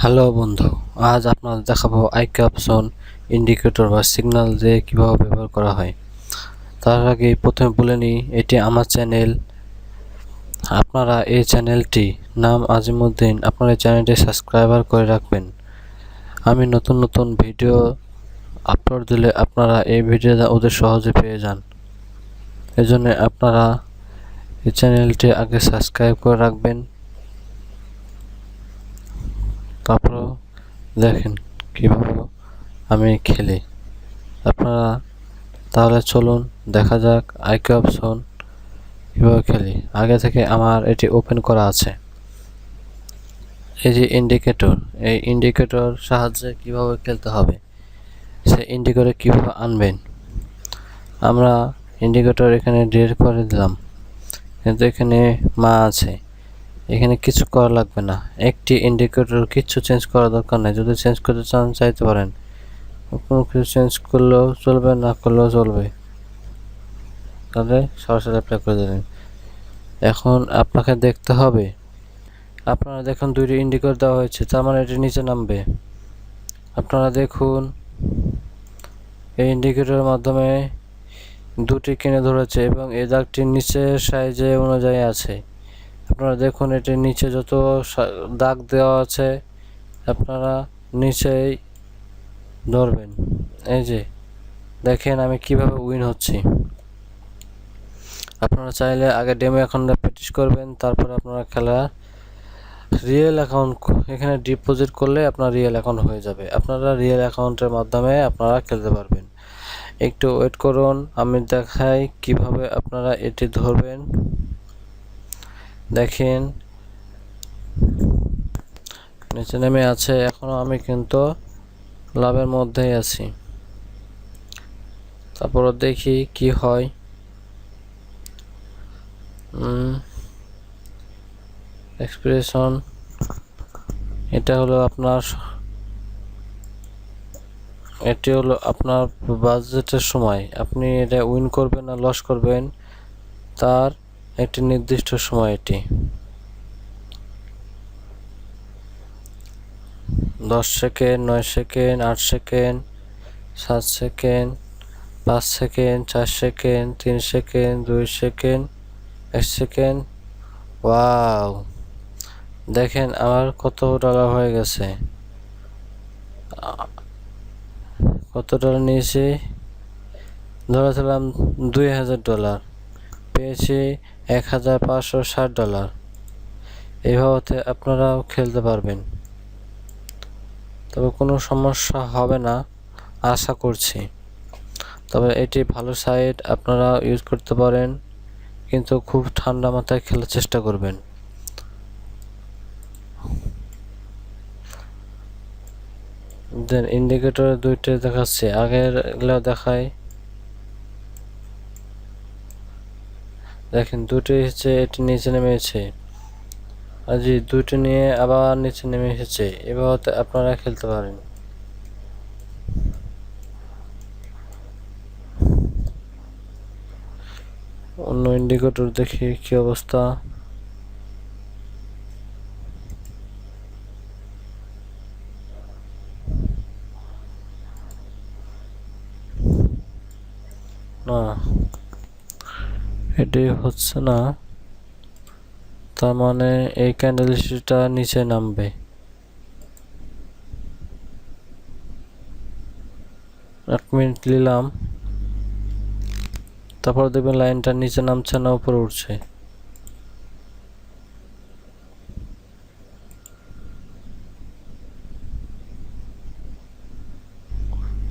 Hello বন্ধু, আজ আপনাদের দেখাবো আইকে অপশন ইন্ডিকেটর বা সিগন্যাল দিয়ে কীভাবে ব্যবহার করা হয়। তার আগে প্রথমে বলে নিই, এটি আমার চ্যানেল। আপনারা এই চ্যানেলটি নাম আজিমুদ্দিন, আপনারা এই চ্যানেলটি সাবস্ক্রাইবার করে রাখবেন। আমি নতুন নতুন ভিডিও আপলোড দিলে আপনারা এই ভিডিওটা ওদের সহজে পেয়ে যান। এজন্য আপনারা এই চ্যানেলটি আগে সাবস্ক্রাইব করে রাখবেন। তারপর দেখেন কীভাবে আমি খেলি। আপনারা তাহলে চলুন দেখা যাক আইকে অপশন কীভাবে খেলি। আগে থেকে আমার এটি ওপেন করা আছে। এই যে ইন্ডিকেটর, এই ইন্ডিকেটর সাহায্যে কিভাবে খেলতে হবে, সে ইন্ডিকেটর কিভাবে আনবেন। আমরা ইন্ডিকেটর এখানে ডিলিট করে দিলাম, কিন্তু এখানে মা আছে, এখানে কিছু করা লাগবে না। একটি ইন্ডিকেটর কিছু চেঞ্জ করার দরকার নেই। যদি চেঞ্জ করতে চান চাইতে পারেন, কোনো কিছু চেঞ্জ করলেও চলবে, না করলেও চলবে, তাহলে সরাসরি অ্যাপ্লাই করে দেবেন। এখন আপনাকে দেখতে হবে, আপনারা দেখুন দুইটি ইন্ডিকেটর দেওয়া হয়েছে, তার মানে এটি নিচে নামবে। আপনারা দেখুন এই ইন্ডিকেটরের মাধ্যমে দুটি কিনে ধরেছে এবং এই দাগটি নিচের সাইজে অনুযায়ী আছে। আপনারা দেখুন এটির নিচে যত দাগ দেওয়া আছে আপনারা নিচেই ধরবেন। এই যে দেখেন আমি কিভাবে উইন হচ্ছি। আপনারা চাইলে আগে ডেমো অ্যাকাউন্টে প্র্যাকটিস করবেন, তারপর আপনারা খেলা রিয়েল অ্যাকাউন্ট এখানে ডিপোজিট করলে আপনার রিয়েল অ্যাকাউন্ট হয়ে যাবে। আপনারা রিয়েল অ্যাকাউন্টের মাধ্যমে আপনারা খেলতে পারবেন। একটু ওয়েট করুন, আমি দেখাই কিভাবে আপনারা এটি ধরবেন। দেখেন নিচে নেমে আছে, এখনো আমি কিন্তু লাভের মধ্যেই আছি। তারপর দেখি কি হয়। এক্সপ্রেশন এটা হলো আপনার, এটি হলো আপনার বাজেটের সময়। আপনি এটা উইন করবেন না লস করবেন তার একটি নির্দিষ্ট সময়। এটি 10 second, 9 second, 8 second, 7 second, 5 second, 4 second, 3 second, 2 second, 1 second. Wow, দেখেন আমার কত ডলার হয়ে গেছে। কত ডলার নিয়েছি, ধরেছিলাম $2000, পেয়েছি $1560। এইভাবে আপনারাও খেলতে পারবেন, তবে কোনো সমস্যা হবে না আশা করছি। তবে এটি ভালো সাইট, আপনারা ইউজ করতে পারেন, কিন্তু খুব ঠান্ডা মাথায় খেলার চেষ্টা করবেন। দেন ইন্ডিকেটরে দুইটা দেখাচ্ছে, আগের দেখায়। দেখেন দুটি হচ্ছে, এটি নিচে নেমেছে, আর যে দুটি নিয়ে আবার নিচে নেমে এসেছে। এভাবে আপনারা খেলতে পারেন। অন্য ইন্ডিকেটর দেখি কি অবস্থা। না, এটি হচ্ছে না, তার মানে এই ক্যান্ডেলটা নিচে নামবে। এক মিনিট নিলাম, তারপর দেখবেন লাইনটা নিচে নামছে না উপরে উঠছে।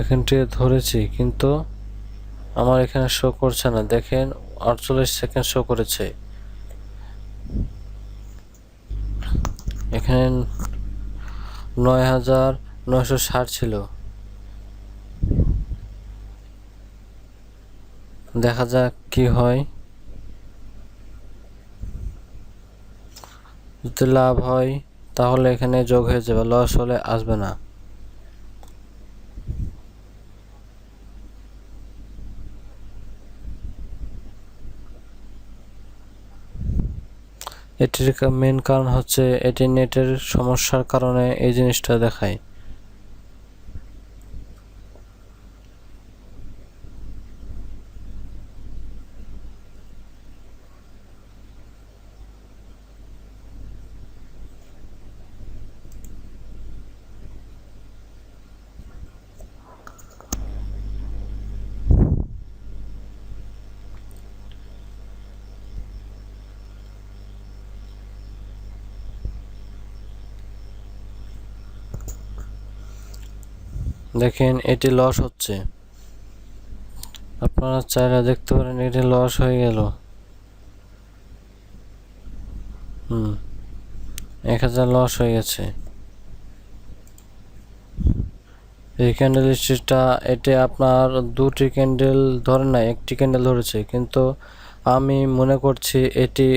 এখানটি ধরেছি কিন্তু আমার এখানে শো করছে না। দেখেন 48 সেকেন্ড শো করেছে, এখানে 9960 ছিল। দেখা যাক কি হয়। যদি লাভ হয় তাহলে এখানে যোগ হয়ে যাবে, লস হলে আসবে না। এটির মেন কারণ হচ্ছে এটি নেটের সমস্যার কারণে এই জিনিসটা দেখায়। দেখেন এটি লস হচ্ছে, আপনারা চাইলে দেখতে পারেন এটি লস হয়ে গেল। 1000 লস হয়ে গেছে। এই ক্যান্ডেল স্টিচটা এটি আপনার দুটি ক্যান্ডেল ধরে না, একটি ক্যান্ডেল ধরেছে, কিন্তু আমি মনে করছি এটি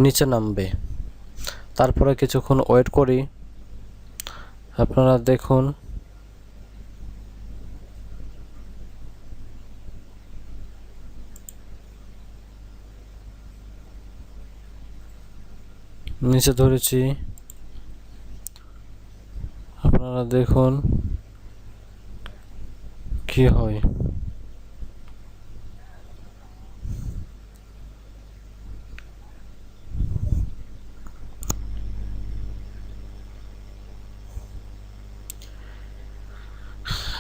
নিচে নামবে। তারপরে কিছুক্ষণ ওয়েট করি, আপনারা দেখুন। নিচে ধরেছি, আপনারা দেখুন কি হয়।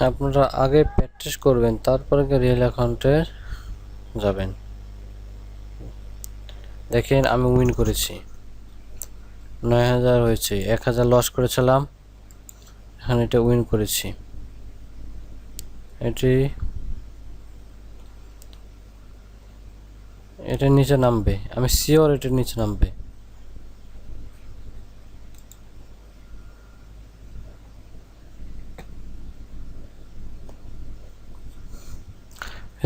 আপনারা আগে প্র্যাকটিস করবেন, তারপরে রিয়েল অ্যাকাউন্টে যাবেন। দেখেন আমি উইন করেছি, 9000 হয়েছে। 1000 লস করেছিলাম, এখন এটা উইন করেছি। এটা নিচে নামবে, আমি শিওর এটা নিচে নামবে।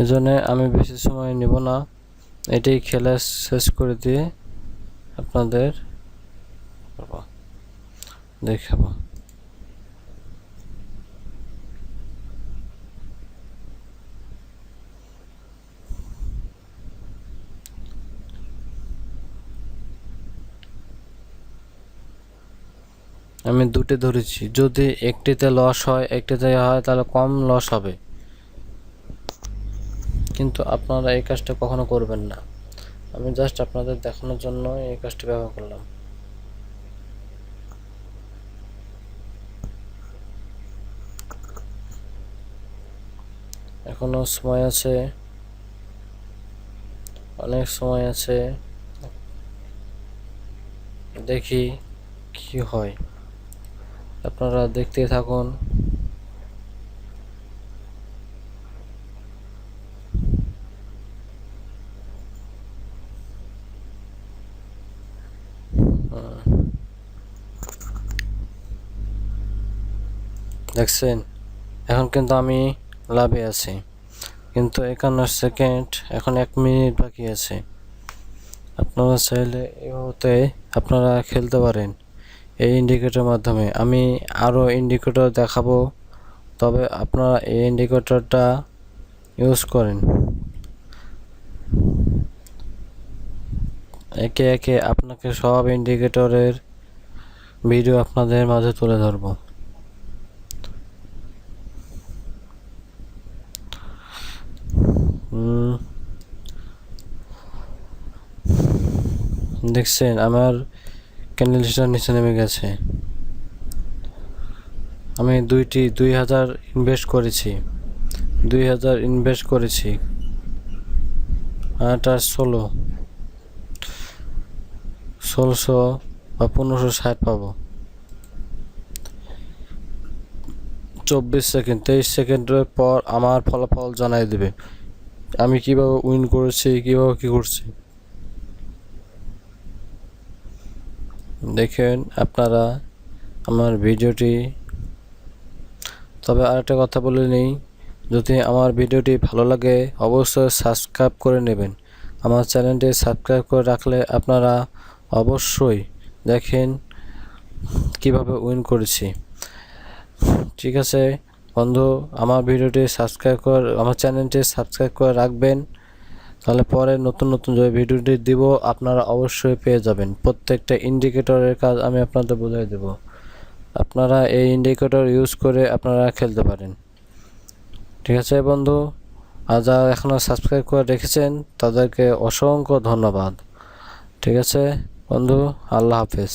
এজন্য আমি বেশি সময় নেব না, এটাই খেলা শেষ করে দিয়ে আপনাদের দেখাবো। আমি দুটি ধরেছি, যদি একটিতে লস হয় একটিতে হয় তাহলে কম লস হবে, কিন্তু আপনারা এই কাজটা কখনো করবেন না। আমি জাস্ট আপনাদের দেখানোর জন্য এই কাজটি ব্যবহার করলাম। এখনো সময় আছে, অনেক সময় আছে, দেখি কি হয়। আপনারা দেখতে থাকুন। দেখছেন, এখন কিন্তু আমি লাভে আছি, কিন্তু 51 সেকেন্ড, এখন 1 মিনিট বাকি আছে। আপনারা চাইলে এভাবে আপনারা খেলতে পারেন এই ইন্ডিকেটরের মাধ্যমে। আমি আরও ইন্ডিকেটর দেখাবো, তবে আপনারা এই ইন্ডিকেটরটা ইউজ করেন। একে একে আপনাকে সব ইন্ডিকেটরের ভিডিও আপনাদের মাঝে তুলে ধরবো। দেখছেন আমার ক্যান্ডেলটা নিচে নেমে গেছে। আমি 2000 ইনভেস্ট করেছি, 2000 ইনভেস্ট করেছি, আর 1600 বা 1560 পাবো। 24 সেকেন্ড 23 সেকেন্ডের পর আমার ফলাফল জানাই দেবে আমি কিভাবে উইন করেছি, কিভাবে কি করছি। দেখেন আপনারা আমার ভিডিওটি। তবে আরেকটা কথা বলে নিই, যদি আমার ভিডিওটি ভালো লাগে অবশ্যই সাবস্ক্রাইব করে নেবেন। আমার চ্যানেলটি সাবস্ক্রাইব করে রাখলে আপনারা অবশ্যই দেখেন কিভাবে উইন করেছি। ঠিক আছে বন্ধু, আমার ভিডিওটি সাবস্ক্রাইব করে, আমার চ্যানেলটি সাবস্ক্রাইব করে রাখবেন। তাহলে পরে নতুন নতুন যে ভিডিওটি দিব আপনারা অবশ্যই পেয়ে যাবেন। প্রত্যেকটা ইন্ডিকেটরের কাজ আমি আপনাদের বুঝিয়ে দেব। আপনারা এই ইন্ডিকেটর ইউজ করে আপনারা খেলতে পারেন। ঠিক আছে বন্ধু, আর যারা এখনও সাবস্ক্রাইব করে রেখেছেন তাদেরকে অসংখ্য ধন্যবাদ। ঠিক আছে বন্ধু, আল্লাহ হাফেজ।